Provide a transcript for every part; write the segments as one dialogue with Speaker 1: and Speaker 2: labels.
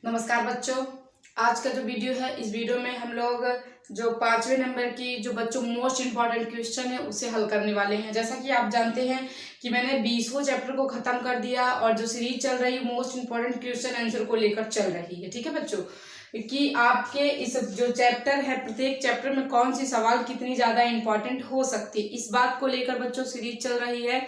Speaker 1: नमस्कार बच्चों, आज का जो वीडियो है इस वीडियो में हम लोग जो 5वें नंबर की जो बच्चों मोस्ट इम्पॉर्टेंट क्वेश्चन है उसे हल करने वाले हैं। जैसा कि आप जानते हैं कि मैंने 20वें चैप्टर को खत्म कर दिया और जो सीरीज चल रही है मोस्ट इम्पॉर्टेंट क्वेश्चन आंसर को लेकर चल रही है। ठीक है बच्चों, कि आपके इस जो चैप्टर है प्रत्येक चैप्टर में कौन सी सवाल कितनी ज्यादा इंपॉर्टेंट हो सकती है, इस बात को लेकर बच्चों सीरीज चल रही है।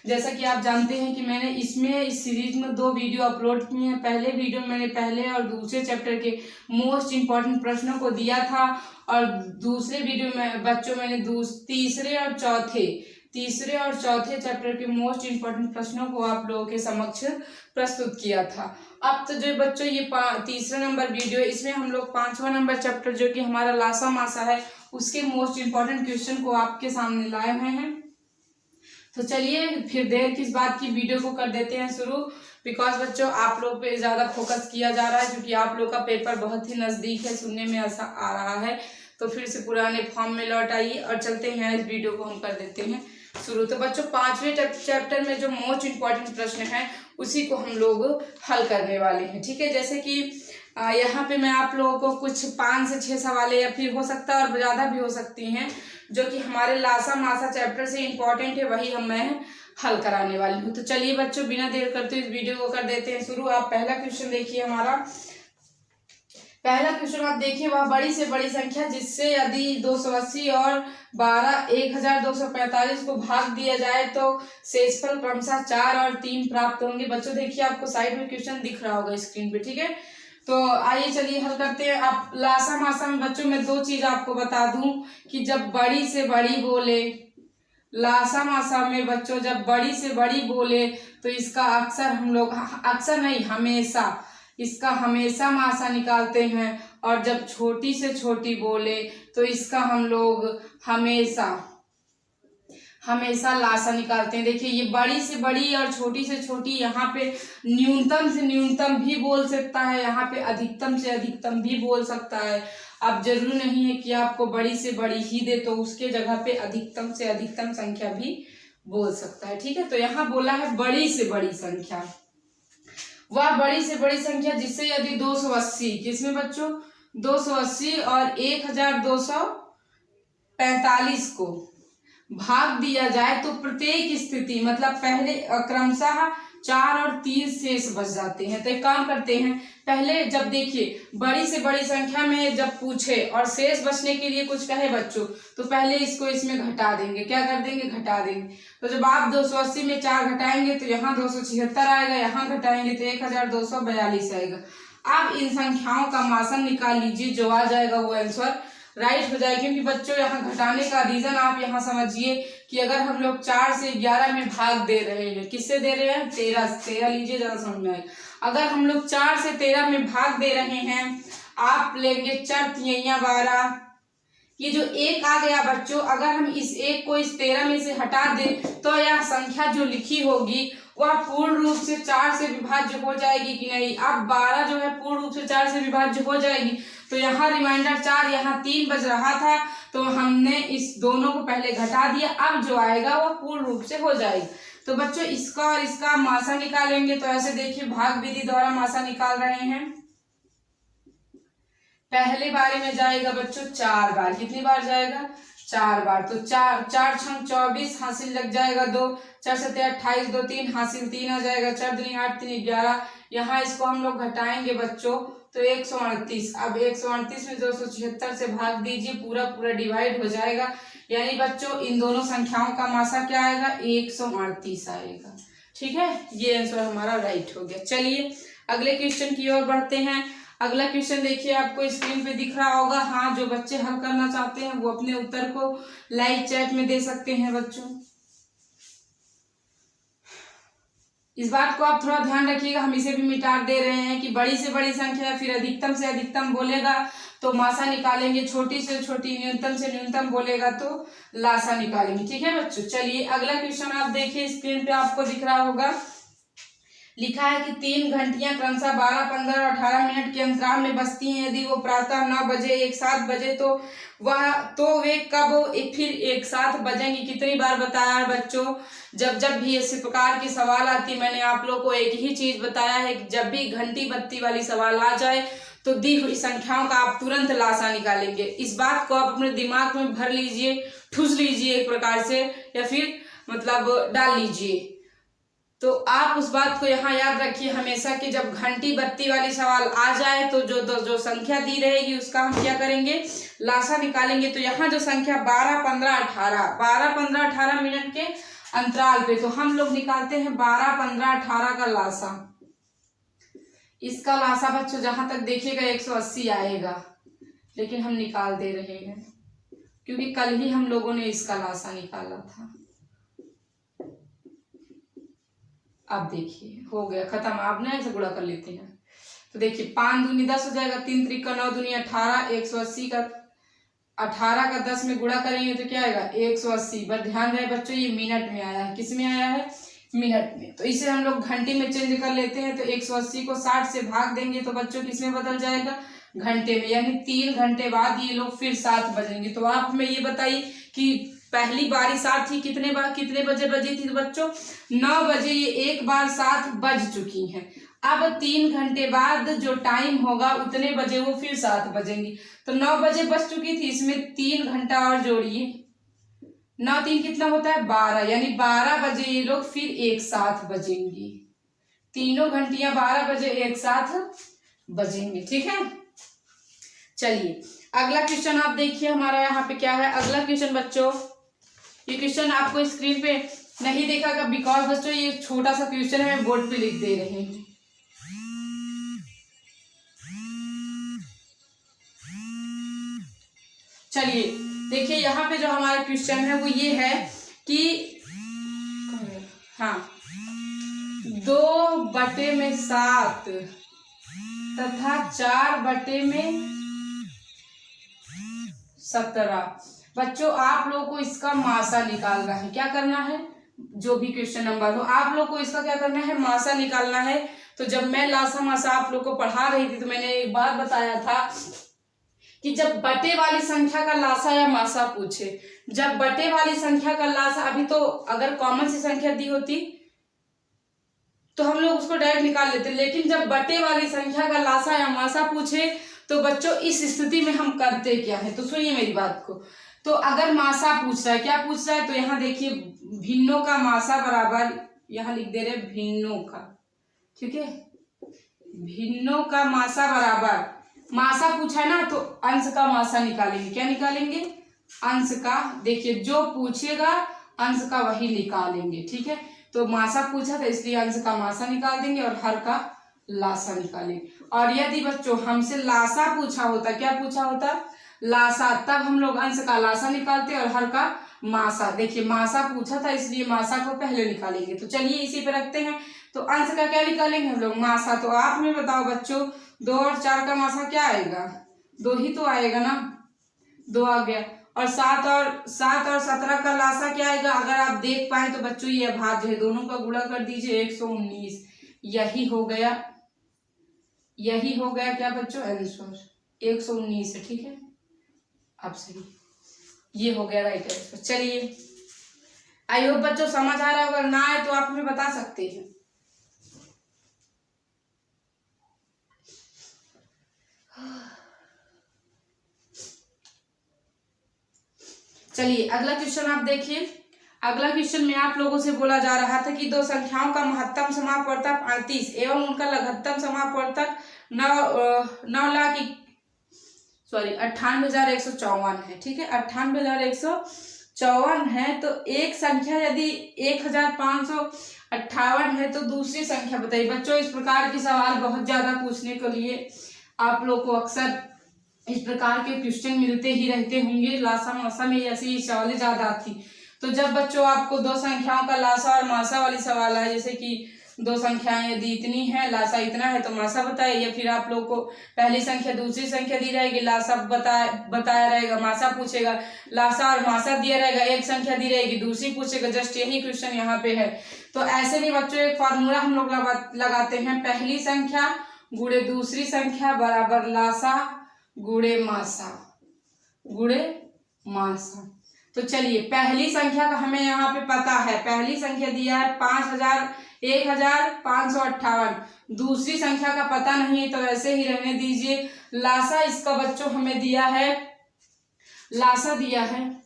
Speaker 1: जैसा कि आप जानते हैं कि मैंने इस सीरीज में 2 वीडियो अपलोड किए हैं। पहले वीडियो में मैंने पहले और दूसरे चैप्टर के मोस्ट इम्पॉर्टेंट प्रश्नों को दिया था और दूसरे वीडियो में बच्चों मैंने तीसरे और चौथे चैप्टर के मोस्ट इम्पॉर्टेंट प्रश्नों को आप लोगों के समक्ष प्रस्तुत किया था। अब तो जो बच्चों ये तीसरा नंबर वीडियो, इसमें हम लोग 5वां नंबर चैप्टर जो कि हमारा लासा मासा है उसके मोस्ट इम्पॉर्टेंट क्वेश्चन को आपके सामने लाए हुए हैं। तो चलिए फिर देर किस बात की, वीडियो को कर देते हैं शुरू। बिकॉज बच्चों आप लोग पे ज्यादा फोकस किया जा रहा है क्योंकि आप लोग का पेपर बहुत ही नजदीक है, सुनने में ऐसा आ रहा है। तो फिर से पुराने फॉर्म में लौट आइए और चलते हैं, इस वीडियो को हम कर देते हैं शुरू। तो बच्चों 5वें चैप्टर में जो मोस्ट इम्पॉर्टेंट प्रश्न है उसी को हम लोग हल करने वाले हैं। ठीक है, जैसे कि यहाँ पे मैं आप लोगों को कुछ 5 से 6 सवाल या फिर हो सकता है और ज्यादा भी हो सकती हैं जो कि हमारे लासा मासा चैप्टर से इम्पोर्टेंट है, वही मैं हल कराने वाली हूँ। तो चलिए बच्चों बिना देर करते इस वीडियो को कर देते हैं शुरू। आप पहला क्वेश्चन देखिए, हमारा पहला क्वेश्चन आप देखिए, वह बड़ी से बड़ी संख्या जिससे यदि 280 और 12 1245 को भाग दिया जाए तो शेषफल क्रमशः 4 और 3 प्राप्त होंगे। बच्चों देखिए आपको साइड में क्वेश्चन दिख रहा होगा स्क्रीन पे। ठीक है, तो आइए चलिए हल करते हैं। आप लासा मासा में बच्चों मैं 2 चीज आपको बता दूं कि जब बड़ी से बड़ी बोले, लासा मासा में बच्चों जब बड़ी से बड़ी बोले तो इसका अक्सर हम लोग, अक्सर नहीं हमेशा, इसका हमेशा मासा निकालते हैं। और जब छोटी से छोटी बोले तो इसका हम लोग हमेशा लासा निकालते हैं। देखिए ये बड़ी से बड़ी और छोटी से छोटी, यहाँ पे न्यूनतम से न्यूनतम भी बोल सकता है, यहाँ पे अधिकतम से अधिकतम भी बोल सकता है। अब जरूरी नहीं है कि आपको बड़ी से बड़ी ही दे, तो उसके जगह पे अधिकतम से अधिकतम संख्या भी बोल सकता है। ठीक है, तो यहाँ बोला है बड़ी से बड़ी संख्या, वह बड़ी से बड़ी संख्या जिससे यदि 280, किसमें बच्चों 280 और 1245 को भाग दिया जाए तो प्रत्येक स्थिति मतलब पहले क्रमशः 4 और 3 शेष बच जाते हैं। तो एक काम करते हैं, पहले जब देखिए बड़ी से बड़ी संख्या में जब पूछे और शेष बचने के लिए कुछ कहे बच्चों, तो पहले इसको इसमें घटा देंगे। क्या कर देंगे? घटा देंगे। तो जब आप 280 में 4 घटाएंगे तो यहाँ 276 आएगा, यहाँ घटाएंगे तो 1242 आएगा। आप इन संख्याओं का मासन निकाल लीजिए, जो आ जाएगा वो आंसर राइट हो जाएगा। क्योंकि बच्चों यहाँ घटाने का रीजन आप यहाँ समझिए कि अगर हम लोग 4 से 11 में भाग दे रहे हैं, किससे दे रहे हैं? 13 लीजिए, ज्यादा समझ में आएगा। अगर हम लोग 4 से 13 में भाग दे रहे हैं, आप लेंगे 4 तिहैया 12, ये जो 1 आ गया बच्चों, अगर हम इस 1 को इस 13 में से हटा दें तो यह संख्या जो लिखी होगी वह पूर्ण रूप से 4 से विभाज्य हो जाएगी कि नहीं? अब 12 जो है पूर्ण रूप से 4 से विभाज्य हो जाएगी। तो यहाँ रिमाइंडर 4, यहाँ 3 बच रहा था, तो हमने इस दोनों को पहले घटा दिया। अब जो आएगा वह पूर्ण रूप से हो जाएगी। तो बच्चों इसका और इसका मासा निकालेंगे। तो ऐसे देखिए भाग विधि द्वारा मासा निकाल रहे हैं। पहले बारे में जाएगा बच्चों 4 बार, कितनी बार जाएगा? 4 बार। तो 4 छंग 24, हासिल लग जाएगा 2, 4 7 28, 2 3, हासिल 3 आ जाएगा, 4 दूनी 8 3 11। यहाँ इसको हम लोग घटाएंगे बच्चों तो 138। अब 138 में 276 से भाग दीजिए, पूरा पूरा डिवाइड हो जाएगा। यानी बच्चों इन दोनों संख्याओं का मासा क्या आएगा? 138 आएगा। ठीक है, ये आंसर हमारा राइट हो गया। चलिए अगले क्वेश्चन की ओर बढ़ते हैं। अगला क्वेश्चन देखिए आपको स्क्रीन पे दिख रहा होगा। हाँ, जो बच्चे हल करना चाहते हैं वो अपने उत्तर को लाइव चैट में दे सकते हैं बच्चों। इस बात को आप थोड़ा ध्यान रखिएगा, हम इसे भी मिटा दे रहे हैं कि बड़ी से बड़ी संख्या फिर अधिकतम से अधिकतम बोलेगा तो मासा निकालेंगे, छोटी से छोटी न्यूनतम से न्यूनतम बोलेगा तो लासा निकालेंगे। ठीक है बच्चों, चलिए अगला क्वेश्चन आप देखिए स्क्रीन पे आपको दिख रहा होगा। लिखा है कि 3 घंटियां क्रमशः 12, 15 और 18 मिनट के अंतराल में बजती हैं। यदि वो प्रातः 9 बजे एक साथ बजे तो वे कब फिर एक साथ बजेंगी। कितनी बार बताया है बच्चों, जब जब भी इस प्रकार की सवाल आती, मैंने आप लोग को एक ही चीज बताया है कि जब भी घंटी बत्ती वाली सवाल आ जाए तो दी हुई संख्याओं का आप तुरंत लासा निकालेंगे। इस बात को आप अपने दिमाग में भर लीजिए, ठूस लीजिए एक प्रकार से, या फिर मतलब डाल लीजिए। तो आप उस बात को यहाँ याद रखिए हमेशा कि जब घंटी बत्ती वाली सवाल आ जाए तो जो संख्या दी रहेगी उसका हम क्या करेंगे, लासा निकालेंगे। तो यहाँ जो संख्या 12, 15, 18 मिनट के अंतराल पे, तो हम लोग निकालते हैं 12, 15, 18 का लासा। इसका लासा बच्चों जहां तक देखिएगा 180 आएगा, लेकिन हम निकाल दे रहे हैं क्योंकि कल ही हम लोगों ने इसका लासा निकाला था। अब देखिए हो गया खत्म। आप ना ऐसे गुणा कर लेते हैं तो देखिए 5 दूनी 10 हो जाएगा, 3 त्रिका 9 दूनी 18, 180 का 18 का 10 में गुणा करेंगे तो क्या आएगा 180। बस ध्यान रहे बच्चों ये मिनट में आया है, किस में आया है, मिनट में। तो इसे हम लोग घंटे में चेंज कर लेते हैं। तो 180 को 60 से भाग देंगे तो बच्चों किस में बदल जाएगा, घंटे में। यानी 3 घंटे बाद ये लोग फिर 7 बजेंगे। तो आप हमें ये बताइए कि पहली बारी 7 थी, कितने बजे बजी थी तो बच्चों 9 बजे। ये एक बार 7 बज चुकी हैं। अब 3 घंटे बाद जो टाइम होगा उतने बजे वो फिर 7 बजेंगी। तो 9 बजे बज चुकी थी, इसमें 3 घंटा और जोड़िए, 9 3 कितना होता है 12, यानी 12 बजे ये लोग फिर एक साथ बजेंगी। तीनों घंटियां 12 बजे एक साथ बजेंगे, ठीक है। चलिए अगला क्वेश्चन आप देखिए हमारा यहाँ पे क्या है। अगला क्वेश्चन बच्चों, ये क्वेश्चन आपको स्क्रीन पे नहीं देखागा बिकॉज बच्चों ये छोटा सा क्वेश्चन है, मैं बोर्ड पे लिख दे रहे हैं। चलिए देखिए यहाँ पे जो हमारा क्वेश्चन है वो ये है कि हाँ 2/7 तथा 4/17। बच्चों आप लोगों को इसका मासा निकालना है। क्या करना है, जो भी क्वेश्चन नंबर हो आप लोग को इसका क्या करना है, मासा निकालना है। तो जब मैं लासा मासा आप लोग को पढ़ा रही थी तो मैंने एक बात बताया था कि जब बटे वाली संख्या का लासा या मासा पूछे, जब बटे वाली संख्या का लासा, अभी तो अगर कॉमन सी संख्या दी होती तो हम लोग उसको डायरेक्ट निकाल लेते, लेकिन जब बटे वाली संख्या का लासा या मासा पूछे तो बच्चों इस स्थिति में हम करते क्या है। तो सुनिए मेरी बात को। तो अगर मासा पूछ रहा है, क्या पूछ रहा है, तो यहाँ देखिए भिन्नों का मासा बराबर, यहाँ लिख दे रहे भिन्नों का, ठीक है, भिन्नों का मासा बराबर, मासा पूछा है ना तो अंश का मासा निकालेंगे। क्या निकालेंगे, अंश का। देखिए जो पूछेगा अंश का वही निकालेंगे, ठीक है। तो मासा पूछा था इसलिए अंश का मासा निकाल देंगे और हर का लासा निकालेंगे। और यदि बच्चों हमसे लासा पूछा होता, क्या पूछा होता, लासा, तब हम लोग अंश का लासा निकालते और हर का मासा। देखिए मासा पूछा था इसलिए मासा को पहले निकालेंगे। तो चलिए इसी पे रखते हैं। तो अंश का क्या निकालेंगे हम लोग, मासा। तो आप में बताओ बच्चों 2 और 4 का मासा क्या आएगा, 2 ही तो आएगा ना, 2 आ गया। और 7 और 17 का लासा क्या आएगा, अगर आप देख पाए तो बच्चों ये अभाज्य है, दोनों का गुणा कर दीजिए 119। यही हो गया क्या बच्चों आंसर 119 है, ठीक है। अब सही ये हो गया राइट आंसर। चलिए आई होप बच्चों समझ आ रहा होगा, ना आए तो आप हमें बता सकते हैं। चलिए अगला क्वेश्चन आप देखिए। अगला क्वेश्चन में आप लोगों से बोला जा रहा था कि दो संख्याओं का महत्तम समापवर्तक 38 एवं उनका लघुत्तम समापवर्तक 98,154 है, ठीक है, 98,154 है। तो एक संख्या यदि 1,558 है तो दूसरी संख्या बताइए। बच्चों इस प्रकार के सवाल बहुत ज्यादा पूछने के लिए आप लोग को अक्सर इस प्रकार के क्वेश्चन मिलते ही रहते होंगे। लासा मासा में ऐसी सवालें ज्यादा आती। तो जब बच्चों आपको दो संख्याओं का लासा और मासा वाली सवाल है, जैसे कि दो संख्याएं यदि इतनी है, लासा इतना है तो मासा बताए, या फिर आप लोग को पहली संख्या दूसरी संख्या दी रहेगी, लासा बताया रहेगा, मासा पूछेगा, लासा और मासा दिया रहेगा, एक संख्या दी रहेगी दूसरी पूछेगा। जस्ट यही क्वेश्चन यहाँ पे है। तो ऐसे भी बच्चों एक फॉर्मूला हम लोग लगाते हैं, पहली संख्या गुणे दूसरी संख्या बराबर लासा गुणे मासा गुणे मासा। तो चलिए पहली संख्या का हमें यहाँ पे पता है, पहली संख्या दिया है 1558, दूसरी संख्या का पता नहीं है तो ऐसे ही रहने दीजिए। लासा इसका बच्चों हमें दिया है, लासा दिया है,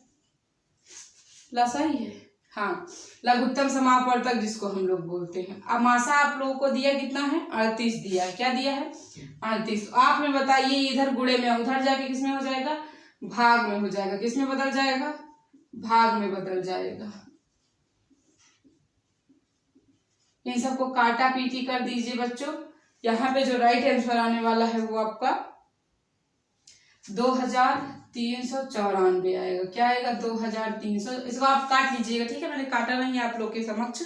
Speaker 1: लासा ही है, हाँ, लघुत्तम समापवर्तक जिसको हम लोग बोलते हैं। अब मासा आप लोगों को दिया कितना है, 38 दिया है। क्या दिया है, 38। आप में बताइए इधर गुणे में, उधर जाके किसमें हो जाएगा, भाग में हो जाएगा। किसमें बदल जाएगा, भाग में बदल जाएगा। इन सबको काटा पीटी कर दीजिए बच्चों। यहाँ पे जो राइट आंसर आने वाला है वो आपका 2394 आएगा। क्या आएगा, 2300। इसको आप काट लीजिएगा, ठीक है, मैंने काटा नहीं आप लोग के समक्ष,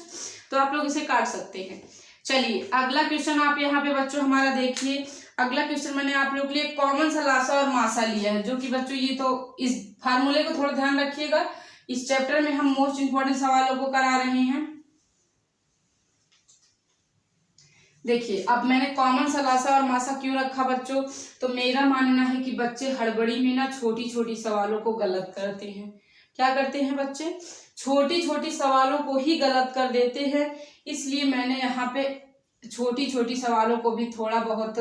Speaker 1: तो आप लोग इसे काट सकते हैं। चलिए अगला क्वेश्चन आप यहाँ पे बच्चों हमारा देखिए। अगला क्वेश्चन मैंने आप लोग के लिए कॉमन सा लासा और मासा लिया है, जो कि बच्चों ये तो इस फार्मूले को थोड़ा ध्यान रखिएगा, इस चैप्टर में हम मोस्ट इंपॉर्टेंट सवालों को करा रहे हैं। देखिए अब मैंने कॉमन सा लासा और मासा क्यों रखा बच्चों, तो मेरा मानना है कि बच्चे हड़बड़ी में ना छोटी छोटी सवालों को गलत करते हैं। क्या करते हैं बच्चे, छोटी छोटी सवालों को ही गलत कर देते हैं। इसलिए मैंने यहाँ पे छोटी छोटी सवालों को भी थोड़ा बहुत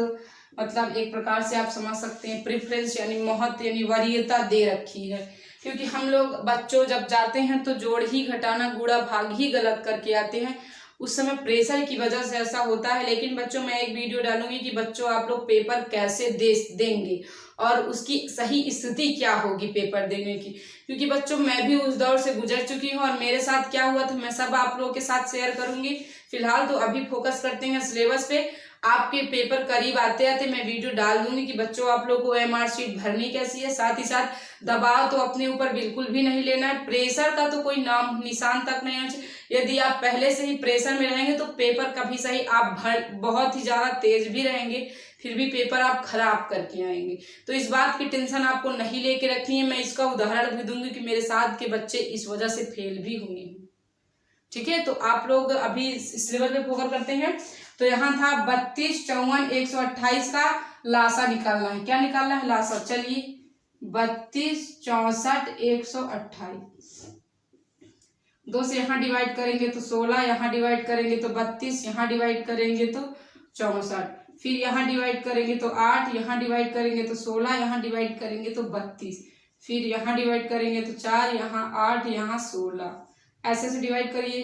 Speaker 1: मतलब एक प्रकार से आप समझ सकते हैं प्रेफरेंस यानी महत्व यानी वरीयता दे रखी है। क्योंकि हम लोग बच्चों जब जाते हैं तो जोड़ ही घटाना गुणा भाग ही गलत करके आते हैं, उस समय प्रेशर की वजह से ऐसा होता है। लेकिन बच्चों मैं एक वीडियो डालूंगी कि बच्चों आप लोग पेपर कैसे देंगे और उसकी सही स्थिति क्या होगी पेपर देने की। क्योंकि बच्चों मैं भी उस दौर से गुजर चुकी हूँ और मेरे साथ क्या हुआ था मैं सब आप लोगों के साथ शेयर करूंगी। फिलहाल तो अभी फोकस करते हैं सिलेबस पे। आपके पेपर करीब आते आते मैं वीडियो डाल दूंगी कि बच्चों आप लोग को एमआर शीट भरनी कैसी है। साथ ही साथ दबाव तो अपने ऊपर बिल्कुल भी नहीं लेना है, प्रेशर का तो कोई नाम निशान तक नहीं होना चाहिए। यदि आप पहले से ही प्रेशर में रहेंगे तो पेपर कभी सही आप बहुत ही ज्यादा तेज भी रहेंगे फिर भी पेपर आप खराब करके आएंगे। तो इस बात की टेंशन आपको नहीं लेके रखनी है। मैं इसका उदाहरण भी दूंगी कि मेरे साथ के बच्चे इस वजह से फेल भी हुए हैं। ठीक है, तो आप लोग अभी इस लेवल पे फोकस करते हैं। तो यहाँ था 32, 54, 128 का लासा निकालना है। क्या निकालना है, लासा। चलिए 32, 64, 128, 2 से यहाँ डिवाइड करेंगे तो 16, यहाँ डिवाइड करेंगे तो 32, यहाँ डिवाइड करेंगे तो 64, फिर यहाँ डिवाइड करेंगे तो 8, यहाँ डिवाइड करेंगे तो 16, यहाँ डिवाइड करेंगे तो 32, फिर यहाँ डिवाइड करेंगे तो 4, यहाँ 8, यहाँ 16, ऐसे से डिवाइड करिए।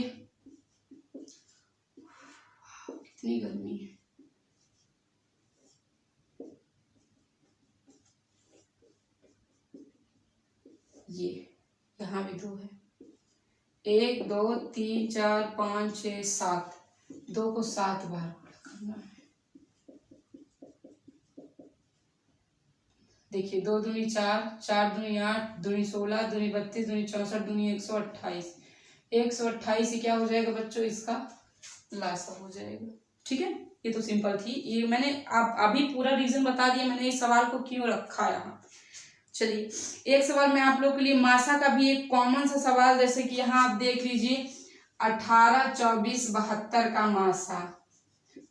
Speaker 1: कितनी गर्मी है। ये यहाँ भी 2 है, 1, 2, 3, 4, 5, 6, 7, 2 को 7 बार करना है। देखिए 2 दूनी 4, 4 दूनी 8, दूनी 16, दूनी 32, दूनी 64, दूनी 128, 128 से क्या हो जाएगा बच्चों, इसका लासा हो जाएगा। ठीक है, ये तो सिंपल थी। ये मैंने आप अभी पूरा रीजन बता दिया मैंने इस सवाल को क्यों रखा यहाँ। चलिए एक सवाल मैं आप लोग के लिए मासा का भी एक कॉमन सा सवाल, जैसे कि यहाँ आप देख लीजिए 18, 24, 72 का मासा।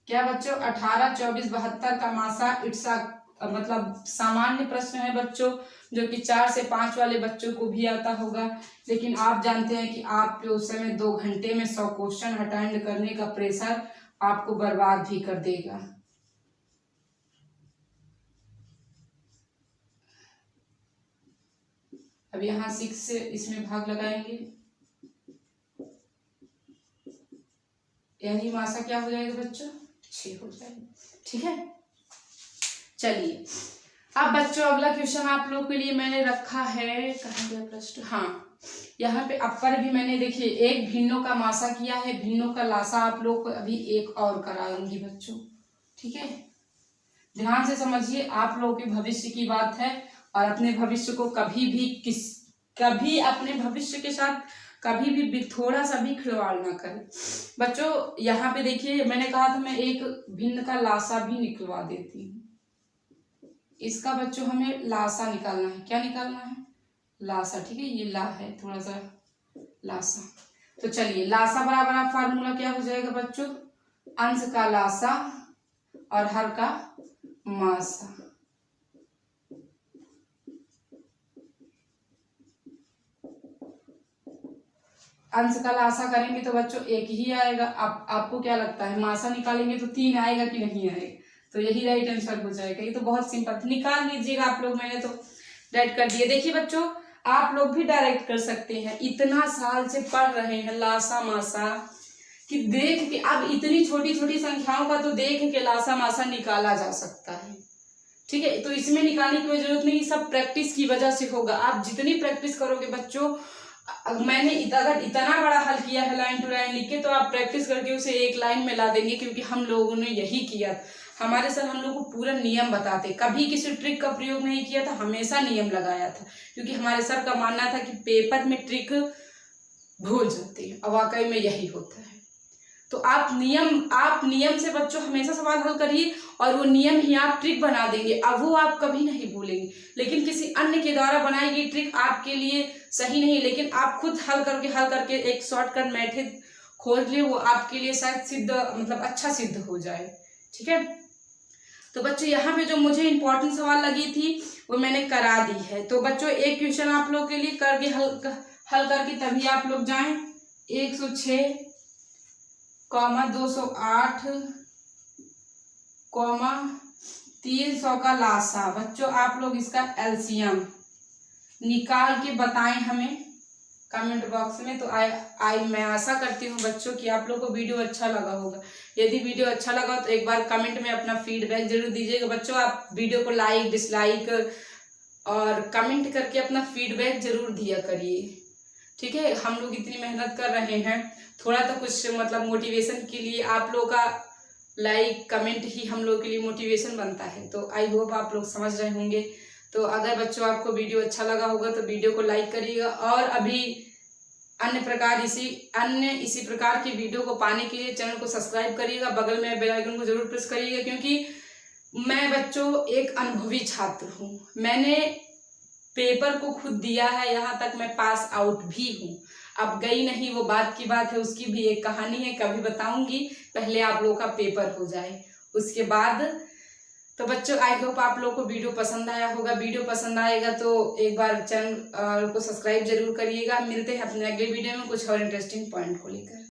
Speaker 1: क्या बच्चों, 18, 24, 72 का मासा इट्स मतलब सामान्य प्रश्न है बच्चों, जो कि 4 से 5 वाले बच्चों को भी आता होगा। लेकिन आप जानते हैं कि आपके उस समय 2 घंटे में 100 क्वेश्चन अटेंड करने का प्रेशर आपको बर्बाद भी कर देगा। अब यहाँ 6 से इसमें भाग लगाएंगे, यानी मासा क्या हो जाएगा बच्चों, 6 हो जाएगा। ठीक है, चलिए अब बच्चों अगला क्वेश्चन आप लोगों के लिए मैंने रखा है, कहाँ गया प्रश्न, हाँ यहाँ पे अपर भी मैंने देखिए एक भिन्नों का मासा किया है, भिन्नों का लासा आप लोग को अभी एक और कराऊंगी बच्चों। ठीक है, ध्यान से समझिए, आप लोगों के भविष्य की बात है और अपने भविष्य को कभी अपने भविष्य के साथ कभी भी थोड़ा सा भी खिलवाड़ ना करें। बच्चों यहाँ पे देखिए, मैंने कहा था मैं एक भिन्न का लासा भी निकलवा देती हूँ। इसका बच्चों हमें लासा निकालना है। क्या निकालना है? लासा। ठीक है, ये ला है थोड़ा सा, लासा। तो चलिए, लासा बराबर आप फार्मूला क्या हो जाएगा बच्चों? अंश का लासा और हर का मासा। अंश का लासा करेंगे तो बच्चों एक ही आएगा। आपको क्या लगता है, मासा निकालेंगे तो 3 आएगा कि नहीं आएगा? तो यही राइट आंसर हो जाएगा। ये तो बहुत सिंपल, निकाल लीजिएगा आप लोग। मैंने तो डायरेक्ट कर दिया। देखिए बच्चों, आप लोग भी डायरेक्ट कर सकते हैं। इतना साल से पढ़ रहे हैं लासा मासा कि देख के अब इतनी छोटी छोटी संख्याओं का तो देख के लासा मासा निकाला जा सकता है। ठीक है, तो इसमें निकालने की कोई जरूरत नहीं, सब प्रैक्टिस की वजह से होगा। आप जितनी प्रैक्टिस करोगे बच्चों, मैंने अगर इतना बड़ा हल किया है लाइन टू लाइन लिख के, तो आप प्रैक्टिस करके उसे एक लाइन में ला देंगे, क्योंकि हम लोगों ने यही किया। हमारे सर हम लोग को पूरा नियम बताते, कभी किसी ट्रिक का प्रयोग नहीं किया था, हमेशा नियम लगाया था, क्योंकि हमारे सर का मानना था कि पेपर में ट्रिक भूल जाते हैं, और वाकई में यही होता है। तो आप नियम से बच्चों हमेशा सवाल हल करिए, और वो नियम ही आप ट्रिक बना देंगे। अब वो आप कभी नहीं भूलेंगे। लेकिन किसी अन्य के द्वारा बनाई गई ट्रिक आपके लिए सही नहीं, लेकिन आप खुद हल करके एक शॉर्टकट मेथड खोज लिए, वो आपके लिए शायद अच्छा सिद्ध हो जाए। ठीक है, तो बच्चों यहाँ पे जो मुझे इंपॉर्टेंट सवाल लगी थी वो मैंने करा दी है। तो बच्चों एक क्वेश्चन आप लोग के लिए करके हल करके तभी आप लोग जाएं। 106, 208, 300 का लासा। बच्चों आप लोग इसका एलसीएम निकाल के बताएं हमें कमेंट बॉक्स में। तो मैं आशा करती हूँ बच्चों कि आप लोग को वीडियो अच्छा लगा होगा। यदि वीडियो अच्छा लगा तो एक बार कमेंट में अपना फीडबैक जरूर दीजिएगा। बच्चों आप वीडियो को लाइक डिसलाइक और कमेंट करके अपना फीडबैक जरूर दिया करिए। ठीक है, हम लोग इतनी मेहनत कर रहे हैं, थोड़ा तो कुछ मोटिवेशन के लिए आप लोग का लाइक कमेंट ही हम लोग के लिए मोटिवेशन बनता है। तो आई होप आप लोग समझ रहे होंगे। तो अगर बच्चों आपको वीडियो अच्छा लगा होगा तो वीडियो को लाइक करिएगा, और अभी अन्य इसी प्रकार की वीडियो को पाने के लिए चैनल को सब्सक्राइब करिएगा, बगल में बेल आइकन को जरूर प्रेस करिएगा। क्योंकि मैं बच्चों एक अनुभवी छात्र हूँ, मैंने पेपर को खुद दिया है, यहाँ तक मैं पास आउट भी हूँ। अब गई नहीं वो बात की बात है, उसकी भी एक कहानी है, कभी बताऊंगी। पहले आप लोगों का पेपर हो जाए उसके बाद। तो बच्चों आई होप आप लोगों को वीडियो पसंद आया होगा। वीडियो पसंद आएगा तो एक बार चैनल को सब्सक्राइब जरूर करिएगा। मिलते हैं अपने अगले वीडियो में कुछ और इंटरेस्टिंग पॉइंट को लेकर।